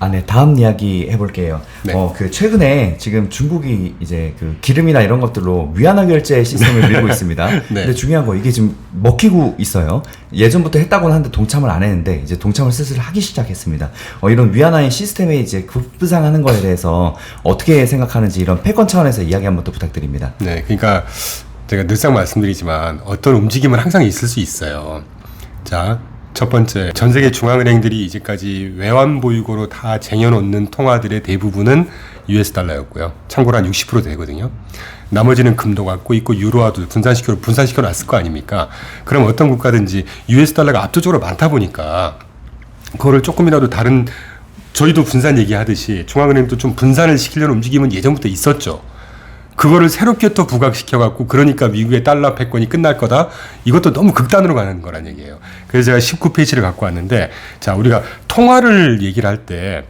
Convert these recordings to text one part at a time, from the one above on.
네, 다음 이야기 해볼게요. 네. 최근에 지금 중국이 이제 그 기름이나 이런 것들로 위안화 결제 시스템을 밀고 있습니다. 네. 근데 중요한 거 이게 지금 먹히고 있어요. 예전부터 했다고는 하는데 동참을 안 했는데 이제 동참을 슬슬 하기 시작했습니다. 이런 위안화의 시스템에 이제 급부상하는 거에 대해서 어떻게 생각하는지 이런 패권 차원에서 이야기 한번 또 부탁드립니다. 네, 그러니까 제가 늘상 말씀드리지만 어떤 움직임은 항상 있을 수 있어요. 자, 첫 번째, 전 세계 중앙은행들이 이제까지 외환 보유고로 다 쟁여놓는 통화들의 대부분은 US 달러였고요. 참고로 한 60% 되거든요. 나머지는 금도 갖고 있고 유로화도 분산시켜 놨을 거 아닙니까? 그럼 어떤 국가든지 US 달러가 압도적으로 많다 보니까 그거를 조금이라도 다른, 저희도 분산 얘기하듯이 중앙은행도 좀 분산을 시키려는 움직임은 예전부터 있었죠. 그거를 새롭게 또 부각시켜갖고 그러니까 미국의 달러 패권이 끝날 거다. 이것도 너무 극단으로 가는 거란 얘기예요. 그래서 제가 19페이지를 갖고 왔는데, 자, 우리가 통화를 얘기를 할 때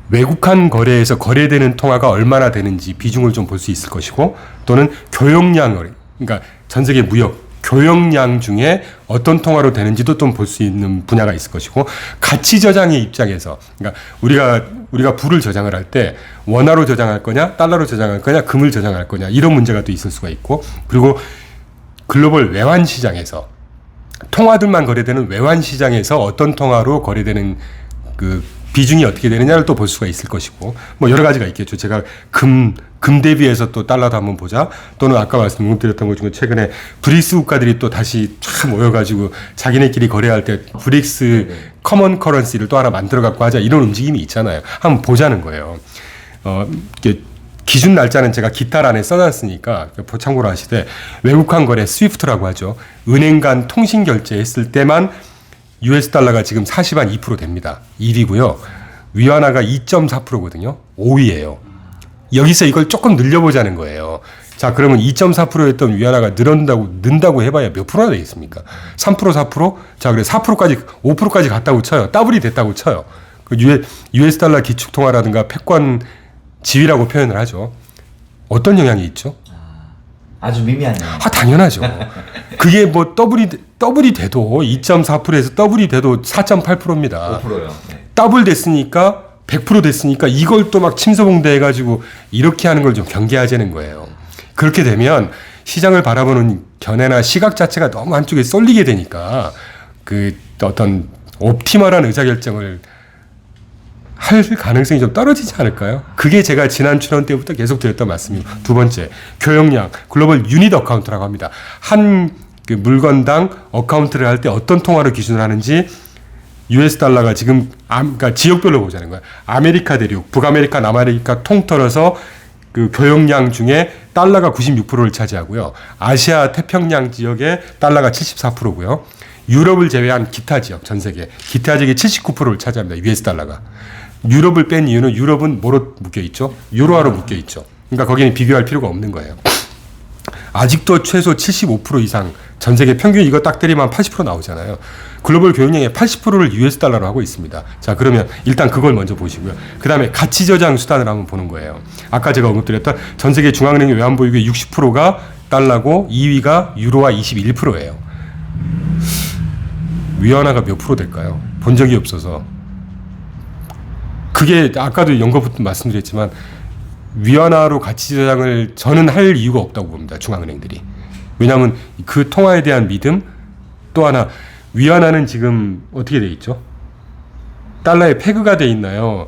외국한 거래에서 거래되는 통화가 얼마나 되는지 비중을 좀 볼 수 있을 것이고, 또는 교역량을, 그러니까 전 세계 무역 교역량 중에 어떤 통화로 되는지도 좀 볼 수 있는 분야가 있을 것이고, 가치 저장의 입장에서, 그러니까 우리가 부를 저장을 할 때 원화로 저장할 거냐, 달러로 저장할 거냐, 금을 저장할 거냐, 이런 문제가 또 있을 수가 있고, 그리고 글로벌 외환 시장에서 통화들만 거래되는 외환 시장에서 어떤 통화로 거래되는 그 비중이 어떻게 되느냐를 또 볼 수가 있을 것이고, 뭐 여러 가지가 있겠죠. 제가 금 대비해서 또 달러도 한번 보자. 또는 아까 말씀드렸던 것 중에 최근에 브릭스 국가들이 또 다시 쫙 모여가지고 자기네끼리 거래할 때 브릭스 커먼 커런시를 또 하나 만들어 갖고 하자. 이런 움직임이 있잖아요. 한번 보자는 거예요. 이게 기준 날짜는 제가 기타란에 써놨으니까 참고로 하시되, 외국환 거래 스위프트라고 하죠. 은행 간 통신 결제했을 때만 US 달러가 지금 40한 2% 됩니다. 1위고요. 위안화가 2.4%거든요. 5위예요. 여기서 이걸 조금 늘려보자는 거예요. 자, 그러면 2.4%였던 위안화가 는다고 해봐야 몇 프로나 되겠습니까? 3%, 4%? 자, 그래 4%까지, 5%까지 갔다고 쳐요. 더블이 됐다고 쳐요. 그 US 달러 기축통화라든가 패권 지위라고 표현을 하죠. 어떤 영향이 있죠? 아주 미미한 영향. 당연하죠. 그게 뭐 더블이 돼도 2.4%에서 더블이 돼도 4.8%입니다. 5%요. 네. 더블 됐으니까 100% 됐으니까 이걸 또 막 침소봉대 해가지고 이렇게 하는 걸 좀 경계하자는 거예요. 그렇게 되면 시장을 바라보는 견해나 시각 자체가 너무 한쪽에 쏠리게 되니까 그 어떤 옵티멀한 의사결정을 할 가능성이 좀 떨어지지 않을까요? 그게 제가 지난 출연 때부터 계속 드렸던 말씀입니다. 두 번째, 교역량, 글로벌 유닛 어카운트라고 합니다. 한 그 물건당 어카운트를 할 때 어떤 통화를 기준으로 하는지 US 달러가 지금 그러니까 지역별로 보자는 거예요. 아메리카 대륙, 북아메리카, 남아메리카 통틀어서 그 교역량 중에 달러가 96%를 차지하고요. 아시아 태평양 지역에 달러가 74%고요. 유럽을 제외한 기타 지역, 전 세계 기타 지역이 79%를 차지합니다. US 달러가. 유럽을 뺀 이유는 유럽은 뭐로 묶여 있죠? 유로화로 묶여 있죠. 그러니까 거기는 비교할 필요가 없는 거예요. 아직도 최소 75% 이상 전 세계 평균 이거 딱 때리면 80% 나오잖아요. 글로벌 교역량의 80%를 US 달러로 하고 있습니다. 자, 그러면 일단 그걸 먼저 보시고요. 그 다음에 가치 저장 수단을 한번 보는 거예요. 아까 제가 언급드렸던 전 세계 중앙은행의 외환 보유고의 60%가 달러고 2위가 유로화 21%예요. 위안화가 몇 프로 될까요? 본 적이 없어서. 그게 아까도 연거부터 말씀드렸지만 위안화로 가치 저장을 저는 할 이유가 없다고 봅니다. 중앙은행들이. 왜냐하면 그 통화에 대한 믿음, 또 하나 위안화는 지금 어떻게 돼 있죠? 달러에 페그가 돼 있나요?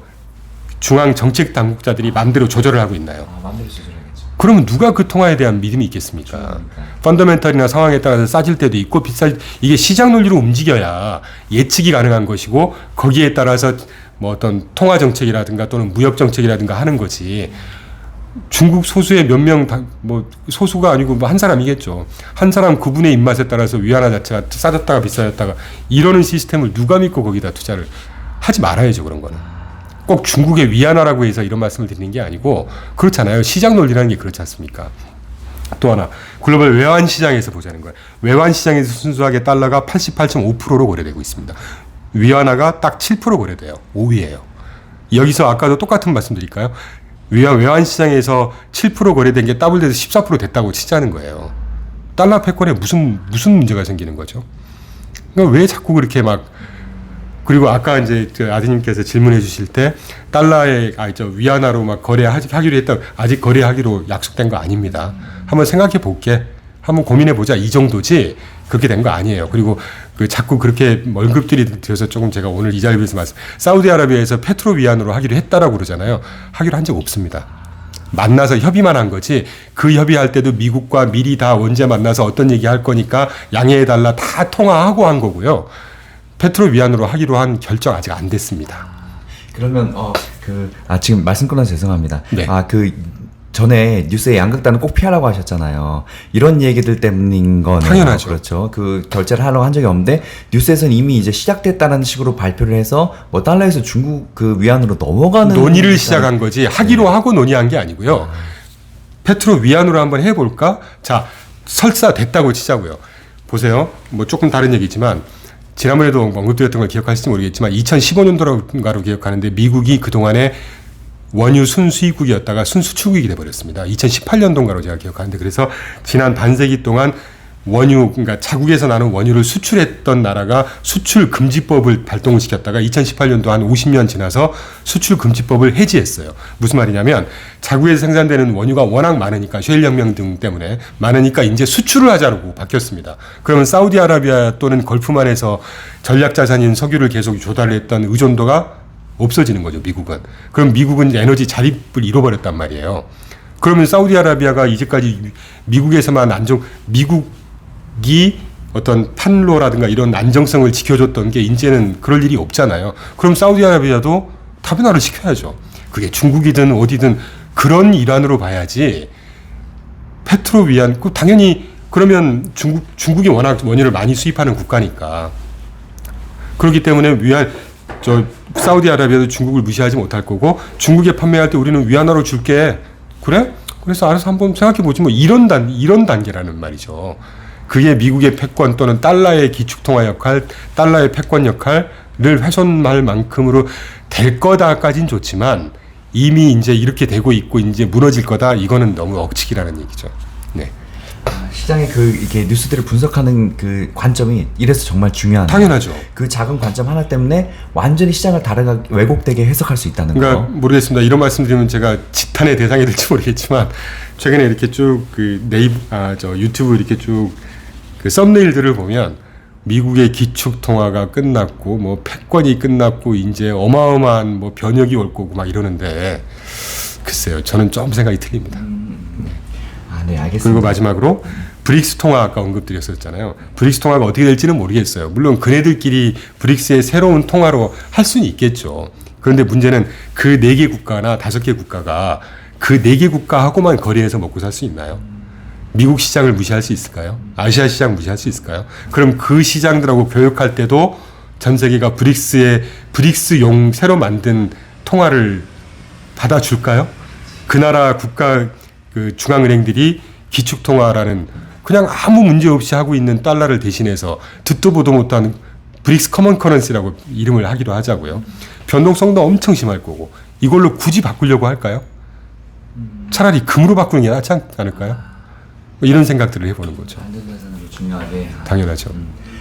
중앙 정책 당국자들이 마음대로 조절을 하고 있나요? 마음대로 조절하겠죠. 그러면 누가 그 통화에 대한 믿음이 있겠습니까? 펀더멘털이나 상황에 따라서 싸질 때도 있고 이게 시장 논리로 움직여야 예측이 가능한 것이고, 거기에 따라서 뭐 어떤 통화 정책이라든가 또는 무역 정책이라든가 하는 거지. 중국 소수의 몇 명 뭐 소수가 아니고 뭐 한 사람이겠죠. 한 사람 그분의 입맛에 따라서 위안화 자체가 싸졌다가 비싸졌다가 이러는 시스템을 누가 믿고 거기다 투자를 하지 말아야죠. 그런 거는 꼭 중국의 위안화라고 해서 이런 말씀을 드리는 게 아니고, 그렇잖아요. 시장 논리라는 게 그렇지 않습니까? 또 하나, 글로벌 외환 시장에서 보자는 거예요. 외환 시장에서 순수하게 달러가 88.5%로 거래되고 있습니다. 위안화가 딱 7% 거래돼요. 5위예요. 여기서 아까도 똑같은 말씀 드릴까요? 외환 시장에서 7% 거래된 게 더블돼서 14% 됐다고 치자는 거예요. 달러 패권에 무슨 문제가 생기는 거죠? 그러니까 왜 자꾸 그렇게 막 그리고 아까 이제 그 아드님께서 질문해 주실 때 달러에 위안화로 막 거래하기로 했다. 아직 거래하기로 약속된 거 아닙니다. 한번 생각해 볼게. 한번 고민해 보자. 이 정도지. 그렇게 된 거 아니에요. 그리고 그 자꾸 그렇게 월급들이 들어서 조금 제가 오늘 이 자리에서 사우디아라비아에서 페트로 위안으로 하기로 했다라고 그러잖아요. 하기로 한 적 없습니다. 만나서 협의만 한 거지. 그 협의할 때도 미국과 미리 다 언제 만나서 어떤 얘기 할 거니까 양해해달라 다 통화하고 한 거고요. 페트로 위안으로 하기로 한 결정 아직 안 됐습니다. 그러면 지금 말씀 끊어서 죄송합니다. 네. 전에 뉴스에 양극단은 꼭 피하라고 하셨잖아요. 이런 얘기들 때문인 거네요. 당연하죠. 그렇죠. 그 결제를 하려고 한 적이 없는데 뉴스에서는 이미 이제 시작됐다는 식으로 발표를 해서 뭐 달러에서 중국 그 위안으로 넘어가는 논의를 시작한 거지 하기로 하고 논의한 게 아니고요. 페트로 위안으로 한번 해볼까? 자, 설사 됐다고 치자고요. 보세요. 뭐 조금 다른 얘기지만 지난번에도 언급드렸던 걸 기억하실지 모르겠지만 2015년도라고 기억하는데 미국이 그동안에 원유 순수입국이었다가 순수출국이 돼버렸습니다. 2018년도인가로 제가 기억하는데 그래서 지난 반세기 동안 그러니까 자국에서 나는 원유를 수출했던 나라가 수출금지법을 발동을 시켰다가 2018년도 한 50년 지나서 수출금지법을 해지했어요. 무슨 말이냐면 자국에서 생산되는 원유가 워낙 많으니까 셰일혁명 등 때문에 많으니까 이제 수출을 하자고 바뀌었습니다. 그러면 사우디아라비아 또는 걸프만에서 전략자산인 석유를 계속 조달했던 의존도가 없어지는 거죠, 미국은. 그럼 미국은 에너지 자립을 잃어버렸단 말이에요. 그러면 사우디아라비아가 이제까지 미국에서만 미국이 어떤 판로라든가 이런 안정성을 지켜줬던 게 이제는 그럴 일이 없잖아요. 그럼 사우디아라비아도 다변화를 시켜야죠. 그게 중국이든 어디든 그런 일환으로 봐야지. 페트로 위안, 당연히 그러면 중국이 워낙 원유를 많이 수입하는 국가니까. 그렇기 때문에 사우디아라비아도 중국을 무시하지 못할 거고 중국에 판매할 때 우리는 위안화로 줄게. 그래? 그래서 알아서 한번 생각해 보지 뭐 이런 단계라는 말이죠. 그게 미국의 패권 또는 달러의 기축통화 역할, 달러의 패권 역할을 훼손할 만큼으로 될 거다까진 좋지만 이미 이제 이렇게 되고 있고 이제 무너질 거다. 이거는 너무 억측이라는 얘기죠. 네. 시장의 이게 뉴스들을 분석하는 그 관점이 이래서 정말 중요한. 당연하죠. 그 작은 관점 하나 때문에 완전히 시장을 다르게 왜곡되게 해석할 수 있다는 그러니까 거. 모르겠습니다. 이런 말씀드리면 제가 지탄의 대상이 될지 모르겠지만 최근에 이렇게 쭉 그 유튜브 이렇게 쭉 그 썸네일들을 보면 미국의 기축 통화가 끝났고 뭐 패권이 끝났고 이제 어마어마한 뭐 변혁이 올 거고 막 이러는데 글쎄요. 저는 좀 생각이 틀립니다. 네, 알겠습니다. 그리고 마지막으로 브릭스 통화 아까 언급드렸었잖아요. 브릭스 통화가 어떻게 될지는 모르겠어요. 물론 그네들끼리 브릭스의 새로운 통화로 할 수는 있겠죠. 그런데 문제는 그 4개 국가나 5개 국가가 그 4개 국가하고만 거래해서 먹고 살 수 있나요? 미국 시장을 무시할 수 있을까요? 아시아 시장 무시할 수 있을까요? 그럼 그 시장들하고 교역할 때도 전 세계가 브릭스용 새로 만든 통화를 받아줄까요? 그 나라 국가 그 중앙은행들이 기축통화라는 그냥 아무 문제 없이 하고 있는 달러를 대신해서 듣도 보도 못한 브릭스 커먼 커런시라고 이름을 하기로 하자고요. 변동성도 엄청 심할 거고 이걸로 굳이 바꾸려고 할까요? 차라리 금으로 바꾸는 게 낫지 않을까요? 이런 생각들을 해보는 거죠. 안전자산으로 중요하게. 당연하죠.